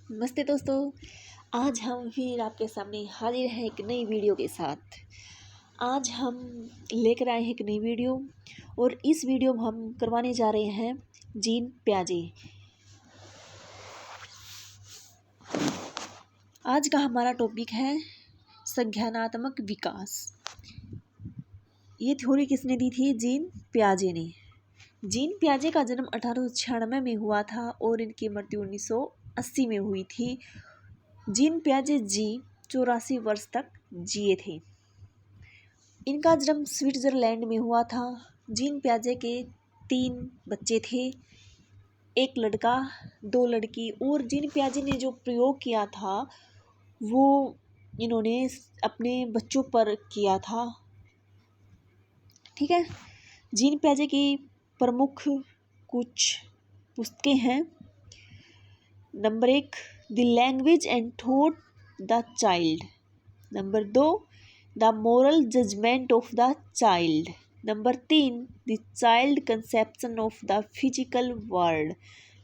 नमस्ते दोस्तों। आज हम फिर आपके सामने हाजिर हैं एक नई वीडियो के साथ। आज हम लेकर आए हैं एक नई वीडियो और इस वीडियो में हम करवाने जा रहे हैं जीन पियाजे। आज का हमारा टॉपिक है संज्ञानात्मक विकास। ये थ्योरी किसने दी थी? जीन पियाजे ने। जीन पियाजे का जन्म 1896 में हुआ था और इनकी मृत्यु 1980 में हुई थी। जीन पियाजे 84 वर्ष तक जिए थे। इनका जन्म स्विट्जरलैंड में हुआ था। जीन पियाजे के 3 बच्चे थे, एक लड़का 2 लड़की। और जीन पियाजे ने जो प्रयोग किया था वो इन्होंने अपने बच्चों पर किया था। ठीक है। जीन पियाजे की प्रमुख कुछ पुस्तकें हैं। Number 1 the language and thought the child. Number 2 the moral judgment of the child. Number 3 the child conception of the physical world.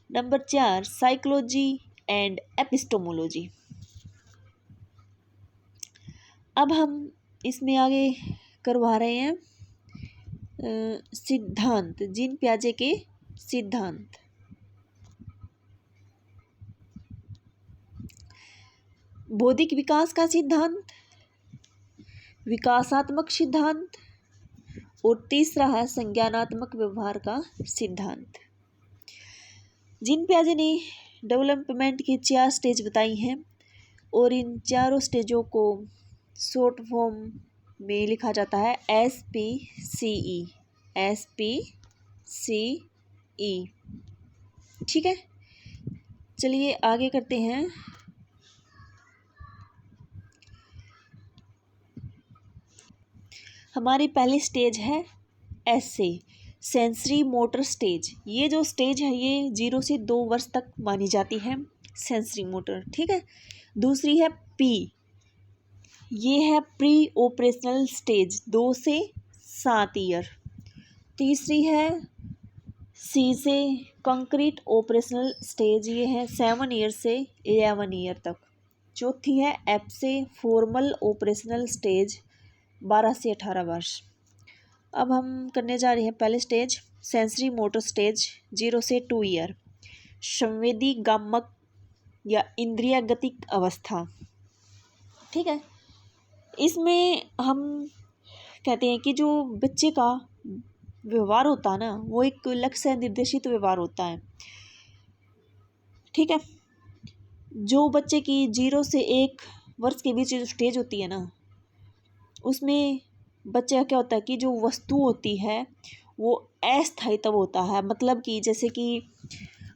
Number 4 psychology and epistemology. अब हम इसमें आगे करवा रहे हैं सिद्धांत, जीन पियाजे के सिद्धांत। बौद्धिक विकास का सिद्धांत, विकासात्मक सिद्धांत और तीसरा है संज्ञानात्मक व्यवहार का सिद्धांत। जीन पियाजे ने डेवलपमेंट की 4 स्टेज बताई हैं और इन चारों स्टेजों को शॉर्ट फॉर्म में लिखा जाता है SPCE। ठीक है, चलिए आगे करते हैं। हमारी पहली स्टेज है एसए, सेंसरी मोटर स्टेज। ये जो स्टेज है ये 0 से 2 वर्ष तक मानी जाती है, सेंसरी मोटर। ठीक है। दूसरी है पी, ये है प्री ऑपरेशनल स्टेज, 2 से 7 ईयर। तीसरी है सी से कंक्रीट ऑपरेशनल स्टेज, ये है 7 ईयर से 11 ईयर तक। चौथी है एफ से फॉर्मल ऑपरेशनल स्टेज, 12 से 18 वर्ष। अब हम करने जा रहे हैं पहले स्टेज सेंसरी मोटर स्टेज, 0 से 2 ईयर। संवेदी गामक या इंद्रिय गतिक अवस्था। ठीक है। इसमें हम कहते हैं कि जो बच्चे का व्यवहार होता है ना वो एक लक्ष्य निर्देशित व्यवहार होता है। ठीक है। जो बच्चे की 0 से 1 वर्ष के बीच जो स्टेज होती है ना उसमें बच्चे का क्या होता है कि जो वस्तु होती है वो अस्थायित्व होता है। मतलब कि जैसे कि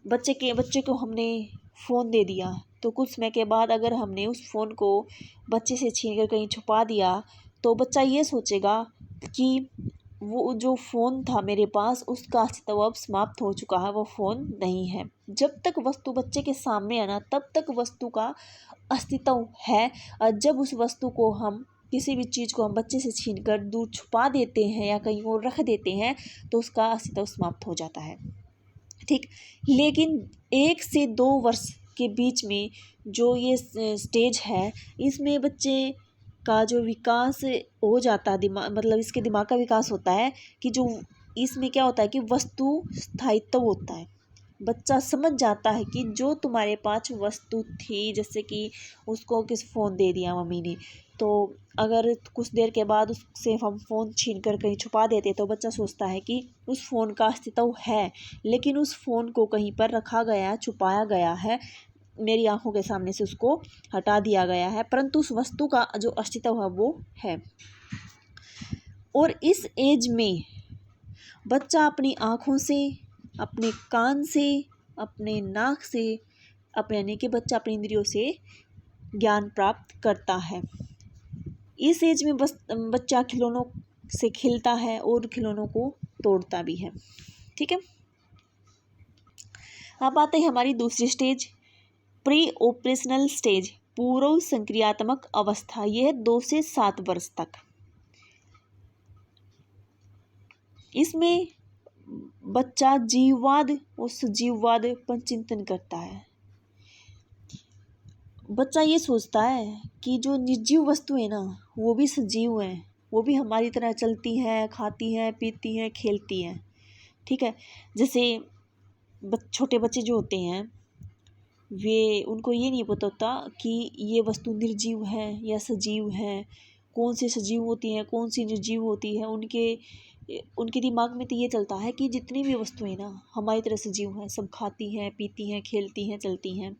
बच्चे को हमने फ़ोन दे दिया तो कुछ समय के बाद अगर हमने उस फ़ोन को बच्चे से छीन कर कहीं छुपा दिया तो बच्चा ये सोचेगा कि वो जो फ़ोन था मेरे पास उसका अस्तित्व अब समाप्त हो चुका है, वो फ़ोन नहीं है। जब तक वस्तु बच्चे के सामने है ना तब तक वस्तु का अस्तित्व है, और जब उस वस्तु को हम किसी भी चीज़ को हम बच्चे से छीन कर दूर छुपा देते हैं या कहीं और रख देते हैं तो उसका अस्तित्व समाप्त हो जाता है। ठीक। लेकिन 1 से 2 वर्ष के बीच में जो ये स्टेज है इसमें बच्चे का जो विकास हो जाता है, दिमाग मतलब इसके दिमाग का विकास होता है कि जो इसमें क्या होता है कि वस्तु स्थायित्व होता है। बच्चा समझ जाता है कि जो तुम्हारे पास वस्तु थी, जैसे कि उसको किस फ़ोन दे दिया मम्मी ने, तो अगर कुछ देर के बाद उससे हम फ़ोन छीन कर कहीं छुपा देते तो बच्चा सोचता है कि उस फ़ोन का अस्तित्व है, लेकिन उस फ़ोन को कहीं पर रखा गया, छुपाया गया है, मेरी आंखों के सामने से उसको हटा दिया गया है, परंतु उस वस्तु का जो अस्तित्व है वो है। और इस एज में बच्चा अपनी आँखों से, अपने कान से, अपने नाक से, अपने यानी कि बच्चा अपनी इंद्रियों से ज्ञान प्राप्त करता है। इस एज में बच्चा खिलौनों से खेलता है और खिलौनों को तोड़ता भी है। ठीक है। अब आते हैं हमारी दूसरी स्टेज प्री ऑपरेशनल स्टेज, पूर्व संक्रियात्मक अवस्था। यह है 2 से 7 वर्ष तक। इसमें बच्चा जीववाद और सजीववाद पर चिंतन करता है। बच्चा ये सोचता है कि जो निर्जीव वस्तु है ना वो भी सजीव है, वो भी हमारी तरह चलती हैं, खाती हैं, पीती हैं, खेलती हैं। ठीक है, जैसे छोटे बच्चे जो होते हैं वे उनको ये नहीं पता होता कि ये वस्तु निर्जीव है या सजीव है, कौन सी सजीव होती हैं कौन सी निर्जीव होती है। उनके उनके दिमाग में तो ये चलता है कि जितनी भी वस्तुएं ना हमारी तरह सजीव हैं, सब खाती हैं, पीती हैं, खेलती हैं, चलती हैं।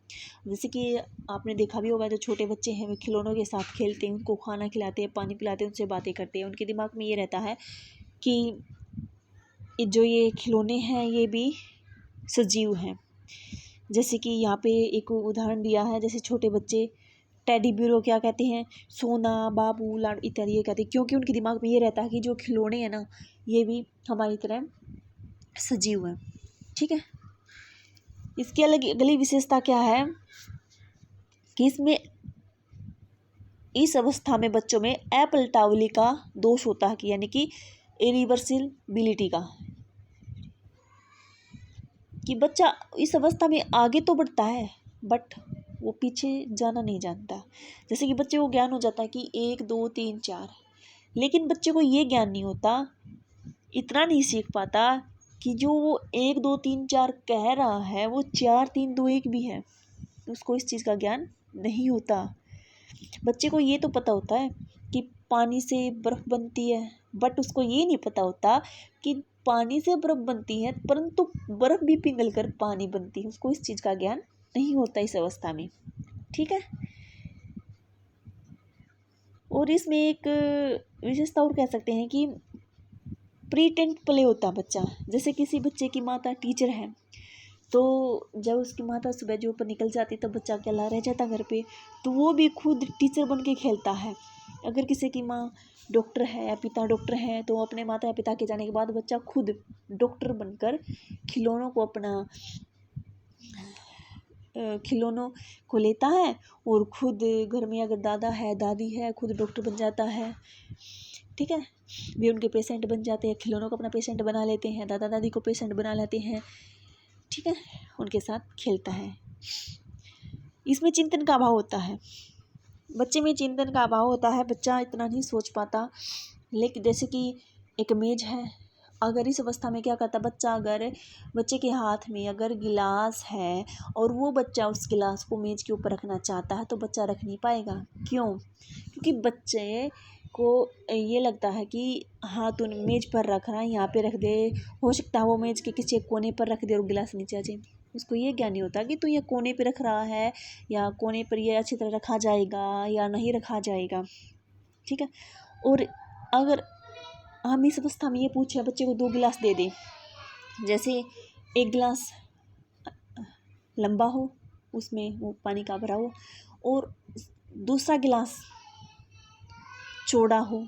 जैसे कि आपने देखा भी होगा जो छोटे बच्चे हैं वे खिलौनों के साथ खेलते हैं, उनको खाना खिलाते हैं, पानी पिलाते हैं, उनसे बातें करते हैं। उनके दिमाग में ये रहता है कि जो ये खिलौने हैं ये भी सजीव हैं। जैसे कि यहाँ पे एक उदाहरण दिया है, जैसे छोटे बच्चे टेडी बियर को क्या कहते हैं, सोना, बाबू, लाड इत्यादि ये कहते हैं, क्योंकि उनके दिमाग में ये रहता है कि जो खिलौने हैं ना ये भी हमारी तरह सजीव हैं। ठीक है, इसकी अलग अगली विशेषता क्या है कि इसमें इस अवस्था में बच्चों में अपलटावली का दोष होता है, कि यानी कि इरिवर्सिबिलिटी का, कि बच्चा इस अवस्था में आगे तो बढ़ता है बट वो पीछे जाना नहीं जानता। जैसे कि बच्चे को ज्ञान हो जाता है कि 1 2 3 4, लेकिन बच्चे को ये ज्ञान नहीं होता, इतना नहीं सीख पाता कि जो वो 1 2 3 4 कह रहा है वो 4 3 2 1 भी है। उसको इस चीज़ का ज्ञान नहीं होता। बच्चे को ये तो पता होता है कि पानी से बर्फ़ बनती है, बट उसको ये नहीं पता होता कि पानी से बर्फ़ बनती है परंतु बर्फ़ भी पिघल कर पानी बनती है। उसको इस चीज़ का ज्ञान नहीं होता इस अवस्था में। ठीक है, और इसमें एक विशेषता और कह सकते हैं कि प्रीटेंट प्ले होता है बच्चा। जैसे किसी बच्चे की माता टीचर है तो जब उसकी माता सुबह जो ऊपर निकल जाती तब बच्चा अकेला रह जाता घर पे, तो वो भी खुद टीचर बन के खेलता है। अगर किसी की माँ डॉक्टर है या पिता डॉक्टर है तो अपने माता या पिता के जाने के बाद बच्चा खुद डॉक्टर बनकर खिलौनों को अपना खिलौनों को लेता है और खुद घर में अगर दादा है दादी है खुद डॉक्टर बन जाता है। ठीक है, वे उनके पेशेंट बन जाते हैं, खिलौनों को अपना पेशेंट बना लेते हैं, दादा दादी को पेशेंट बना लेते हैं। ठीक है, उनके साथ खेलता है। इसमें चिंतन का अभाव होता है, बच्चे में चिंतन का अभाव होता है, बच्चा इतना नहीं सोच पाता। लेकिन जैसे कि एक मेज है, अगर इस अवस्था में क्या करता बच्चा, अगर बच्चे के हाथ में अगर गिलास है और वो बच्चा उस गिलास को मेज के ऊपर रखना चाहता है तो बच्चा रख नहीं पाएगा। क्यों? क्योंकि बच्चे को ये लगता है कि हाँ तू मेज पर रख रहा है, यहाँ पे रख दे, हो सकता है वो मेज के किसी कोने पर रख दे और गिलास नीचे आ जाए। उसको ये ज्ञान नहीं होता कि तू ये कोने पे रख रहा है या कोने पर ये अच्छी तरह रखा जाएगा या नहीं रखा जाएगा। ठीक है, और अगर हम इस अवस्था में ये पूछे बच्चे को 2 गिलास दे दें, जैसे एक गिलास लंबा हो उसमें वो पानी का भरा हो और दूसरा गिलास चौड़ा हो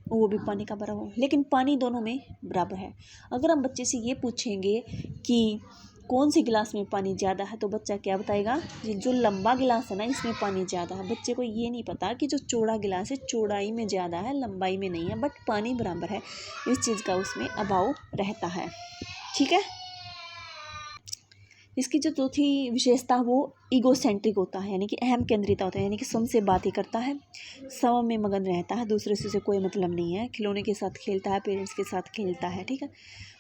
वो भी पानी का भरा हो, लेकिन पानी दोनों में बराबर है। अगर हम बच्चे से ये पूछेंगे कि कौन से गिलास में पानी ज़्यादा है तो बच्चा क्या बताएगा, ये जो लंबा गिलास है ना इसमें पानी ज़्यादा है। बच्चे को ये नहीं पता कि जो चौड़ा गिलास है चौड़ाई में ज़्यादा है लंबाई में नहीं है, बट पानी बराबर है। इस चीज़ का उसमें अभाव रहता है। ठीक है, इसकी जो चौथी विशेषता वो ईगोसेंट्रिक होता है, यानी कि अहम केंद्रिता होता है, यानी कि स्वयं से बात ही करता है, स्वयं में मगन रहता है, दूसरे से कोई मतलब नहीं है, खिलौने के साथ खेलता है, पेरेंट्स के साथ खेलता है। ठीक है,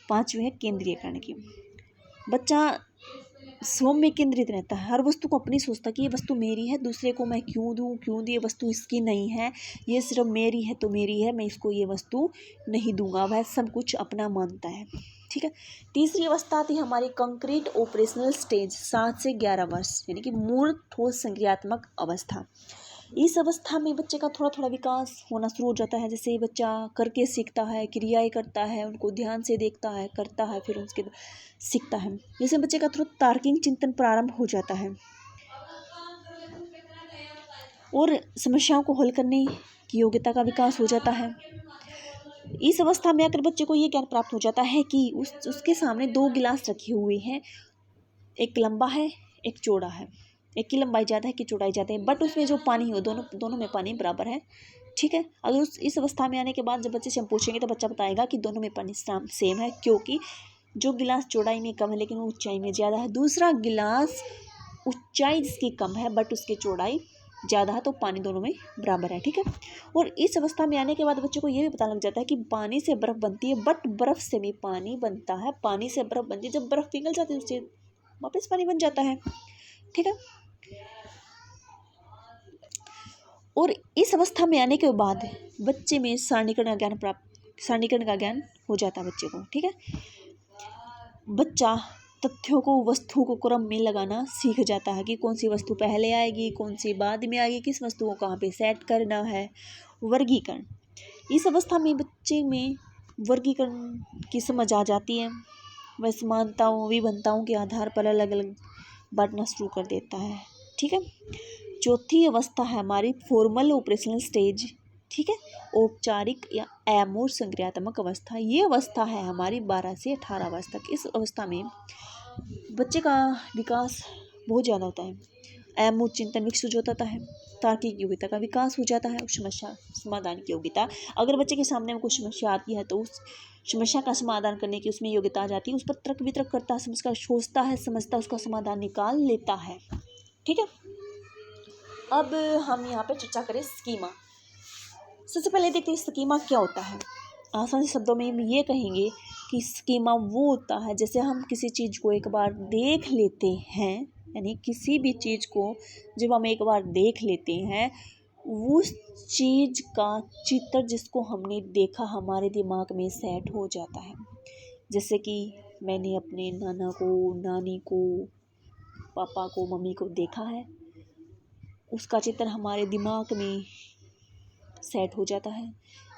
5वीं है केंद्रीयकरण की। बच्चा स्वयं में केंद्रित रहता है, हर वस्तु को अपनी सोचता कि ये वस्तु मेरी है, दूसरे को मैं क्यों दूँ, ये वस्तु इसकी नहीं है, ये सिर्फ मेरी है तो मेरी है, मैं इसको ये वस्तु नहीं दूंगा। वह सब कुछ अपना मानता है। ठीक है, तीसरी अवस्था आती है हमारी कंक्रीट ऑपरेशनल स्टेज, 7 से 11 वर्ष, यानी कि मूल ठोस संक्रियात्मक अवस्था। इस अवस्था में बच्चे का थोड़ा थोड़ा विकास होना शुरू हो जाता है। जैसे बच्चा करके सीखता है, क्रियाएं करता है, उनको ध्यान से देखता है, करता है, फिर उसके सीखता है। जैसे बच्चे का थोड़ा तार्किक चिंतन प्रारंभ हो जाता है और समस्याओं को हल करने की योग्यता का विकास हो जाता है। इस अवस्था में आकर बच्चे को ये ज्ञान प्राप्त हो जाता है कि उसके सामने 2 गिलास रखे हुए हैं, एक लंबा है एक चौड़ा है, एक की लंबाई ज़्यादा है कि चौड़ाई ज़्यादा है, बट उसमें जो पानी है दोनों में पानी बराबर है। ठीक है, अगर इस अवस्था में आने के बाद जब बच्चे से हम पूछेंगे तो बच्चा बताएगा कि दोनों में पानी सेम है, क्योंकि जो गिलास चौड़ाई में कम है लेकिन वो ऊंचाई में ज़्यादा है, दूसरा गिलास ऊंचाई जिसकी कम है बट उसकी चौड़ाई ज़्यादा है तो पानी दोनों में बराबर है, ठीक है। और इस अवस्था में आने के बाद बच्चों को ये भी पता लग जाता है कि पानी से बर्फ़ बनती है, बट बर्फ़ से भी पानी बनता है, पानी से बर्फ़ बनती है, जब बर्फ़ पिघल जाती है उससे वापस पानी बन जाता है, ठीक है। और इस अवस्था में आने के बाद बच्चे में सारणीकरण का ज्ञान हो जाता है बच्चे को, ठीक है। बच्चा तथ्यों को, वस्तुओं को क्रम में लगाना सीख जाता है कि कौन सी वस्तु पहले आएगी, कौन सी बाद में आएगी, किस वस्तु को कहाँ पे सेट करना है। वर्गीकरण, इस अवस्था में बच्चे में वर्गीकरण की समझ आ जाती है। वह समानताओं, विभिन्नताओं के आधार पर अलग अलग बांटना शुरू कर देता है, ठीक है। चौथी अवस्था है हमारी फॉर्मल ऑपरेशनल स्टेज, ठीक है, औपचारिक या एमोर संक्रियात्मक अवस्था। ये अवस्था है हमारी 12 से 18 वर्ष तक। इस अवस्था में बच्चे का विकास बहुत ज़्यादा होता है। एमोर चिंतन विकसित हो जाता है, तार्किक योग्यता का विकास हो जाता है और समस्या समाधान की योग्यता। अगर बच्चे के सामने में कुछ समस्या आती है तो उस समस्या का समाधान करने की उसमें योग्यता आ जाती है। उस पर तर्क वितर्क करता है, समझकर सोचता है, समझता, उसका समाधान निकाल लेता है, ठीक है। अब हम यहाँ पे चर्चा करें स्कीमा। सबसे पहले देखते हैं स्कीमा क्या होता है। आसान शब्दों में हम ये कहेंगे कि स्कीमा वो होता है जैसे हम किसी चीज़ को एक बार देख लेते हैं, यानी किसी भी चीज़ को जब हम एक बार देख लेते हैं, उस चीज़ का चित्र जिसको हमने देखा हमारे दिमाग में सेट हो जाता है। जैसे कि मैंने अपने नाना को, नानी को, पापा को, मम्मी को देखा है, उसका चित्र हमारे दिमाग में सेट हो जाता है।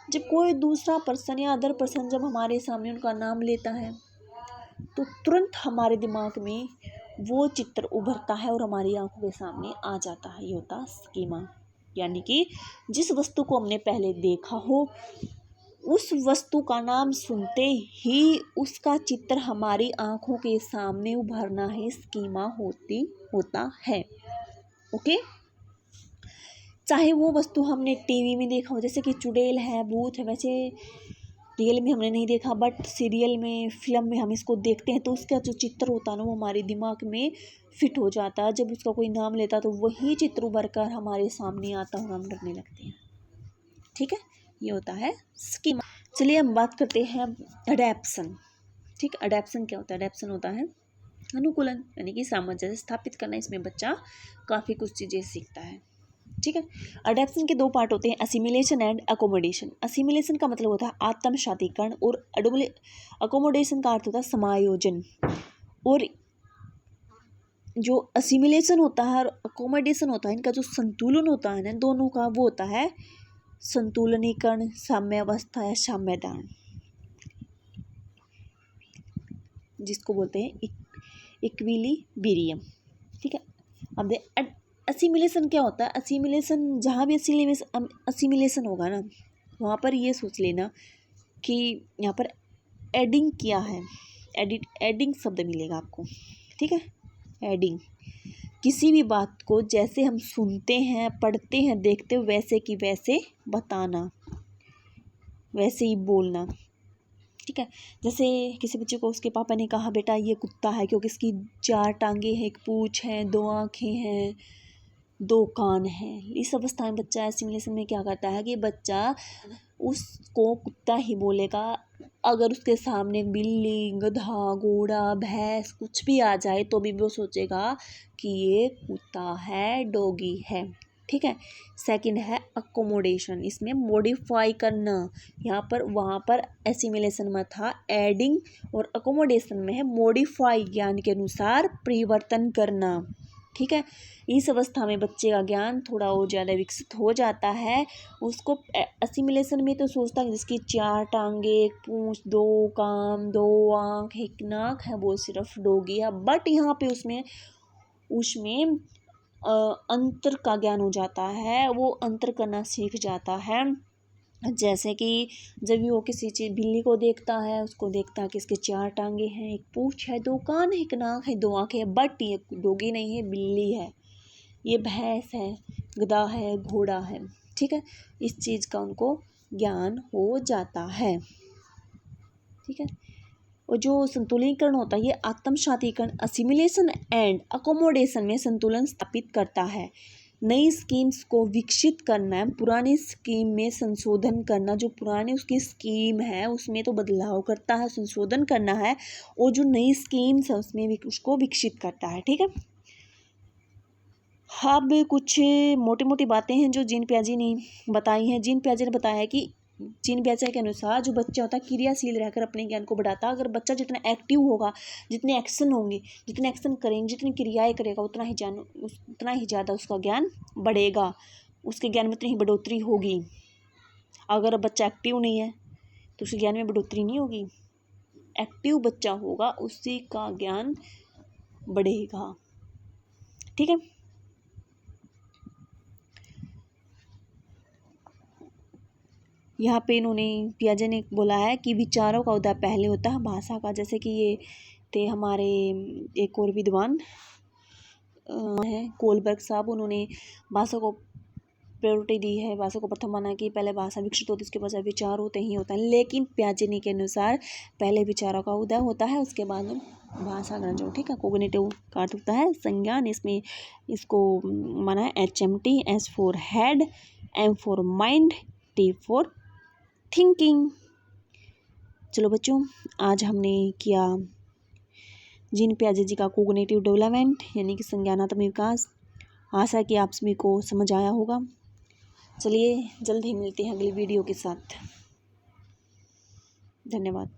जब कोई दूसरा पर्सन या अदर पर्सन जब हमारे सामने उनका नाम लेता है तो तुरंत हमारे दिमाग में वो चित्र उभरता है और हमारी आंखों के सामने आ जाता है। ये होता है स्कीमा, यानी कि जिस वस्तु को हमने पहले देखा हो उस वस्तु का नाम सुनते ही उसका चित्र हमारी आंखों के सामने उभरना है, स्कीमा होता है, ओके। चाहे वो वस्तु हमने टीवी में देखा हो, जैसे कि चुड़ैल है, भूत है, वैसे रियल में हमने नहीं देखा बट सीरियल में, फिल्म में हम इसको देखते हैं तो उसका जो चित्र होता है ना वो हमारे दिमाग में फिट हो जाता है। जब उसका कोई नाम लेता है तो वही चित्र उभर कर हमारे सामने आता है और हम डरने लगते हैं, ठीक है। ये होता है स्कीमा। चलिए हम बात करते हैं अडैप्शन, ठीक। अडैप्शन क्या होता है? अडैप्शन होता है अनुकूलन, यानी कि सामंजस्य स्थापित करना। इसमें बच्चा काफ़ी कुछ चीज़ें सीखता है, ठीक है। अडैप्शन के दो पार्ट होते हैं, असिमिलेशन एंड अकोमोडेशन। असिमिलेशन का मतलब होता है आत्मसातीकरण और अकोमोडेशन का अर्थ होता है समायोजन। और जो असिमिलेशन होता है और अकोमोडेशन होता है, इनका जो संतुलन होता है ना दोनों का, वो होता है संतुलनीकरण, साम्यावस्था या साम्यदान, जिसको बोलते हैं इक्विलिब्रियम, ठीक है। अब असिमिलेशन क्या होता है? असिमिलेशन, जहाँ भी असिमिलेशन होगा ना वहाँ पर ये सोच लेना कि यहाँ पर एडिंग किया है, एडिंग शब्द मिलेगा आपको, ठीक है। एडिंग, किसी भी बात को जैसे हम सुनते हैं, पढ़ते हैं, देखते हैं वैसे की वैसे बताना, वैसे ही बोलना, ठीक है। जैसे किसी बच्चे को उसके पापा ने कहा बेटा ये कुत्ता है क्योंकि इसकी 4 टांगे हैं, एक पूँछ है, 2 आँखें हैं, 2 कान हैं। इस अवस्था में बच्चा एसिमिलेशन में क्या करता है कि बच्चा उसको कुत्ता ही बोलेगा। अगर उसके सामने बिल्ली, गधा, घोड़ा, भैंस कुछ भी आ जाए तो भी वो सोचेगा कि ये कुत्ता है, डॉगी है, ठीक है। सेकंड है अकोमोडेशन, इसमें मॉडिफाई करना। यहाँ पर वहाँ पर एसिमिलेशन में था एडिंग और अकोमोडेशन में है मॉडिफाई, ज्ञान के अनुसार परिवर्तन करना, ठीक है। इस अवस्था में बच्चे का ज्ञान थोड़ा और ज़्यादा विकसित हो जाता है। उसको असिमिलेशन में तो सोचता है जिसकी 4 टांगे, एक पूँछ, 2 कान, 2 आँख, 1 नाक है, वो सिर्फ डॉगी है। बट यहाँ पे उसमें अंतर का ज्ञान हो जाता है, वो अंतर करना सीख जाता है। जैसे कि जब भी वो किसी चीज़ बिल्ली को देखता है, उसको देखता है कि इसके 4 टांगे हैं, एक पूँछ है, 2 कान है, 1 नाक है, 2 आँखें हैं, बट ये डॉगी नहीं है, बिल्ली है, ये भैंस है, गधा है, घोड़ा है, ठीक है। इस चीज़ का उनको ज्ञान हो जाता है, ठीक है। और जो संतुलीकरण होता है ये आत्मसातीकरण, असिमिलेशन एंड अकोमोडेशन में संतुलन स्थापित करता है। नई स्कीम्स को विकसित करना है, पुरानी स्कीम में संशोधन करना, जो पुरानी उसकी स्कीम है उसमें तो बदलाव करता है, संशोधन करना है, और जो नई स्कीम्स है उसमें भी उसको विकसित करता है। ठीक है, अब कुछ मोटी मोटी बातें हैं जो जीन पियाजे ने बताई हैं। जीन पियाजे ने बताया है कि जीन पियाजे के अनुसार जो बच्चा होता है क्रियाशील रहकर अपने ज्ञान को बढ़ाता है। अगर बच्चा जितना एक्टिव होगा, जितने एक्शन होंगे, जितने एक्शन करेंगे, जितनी क्रियाएं करेगा, उतना ही ज़्यादा उसका ज्ञान बढ़ेगा, उसके ज्ञान में उतनी ही बढ़ोतरी होगी। अगर बच्चा एक्टिव नहीं है तो उसके ज्ञान में बढ़ोतरी नहीं होगी। एक्टिव बच्चा होगा उसी का ज्ञान बढ़ेगा। ठीक है, यहाँ पे इन्होंने पियाजे ने बोला है कि विचारों का उदय पहले होता है भाषा का। जैसे कि ये थे हमारे एक और विद्वान हैं कोलबर्ग साहब, उन्होंने भाषा को प्रायोरिटी दी है, भाषा को प्रथम माना कि पहले भाषा विकसित होती है, उसके बाद विचार होते ही होता है। लेकिन पियाजे के अनुसार पहले विचारों का उदय होता है, उसके बाद भाषा ग्रहण जो ठीक है कोग्निटिव का अर्थ होता है संज्ञान। इसमें इसको माना है HMT, S for head, M for mind, T for thinking. चलो बच्चों, आज हमने किया जीन पियाजे जी का कोग्निटिव डेवलपमेंट यानी कि संज्ञानात्मक विकास। आशा है कि आप सभी को समझ आया होगा। चलिए जल्द ही मिलते हैं अगली वीडियो के साथ। धन्यवाद।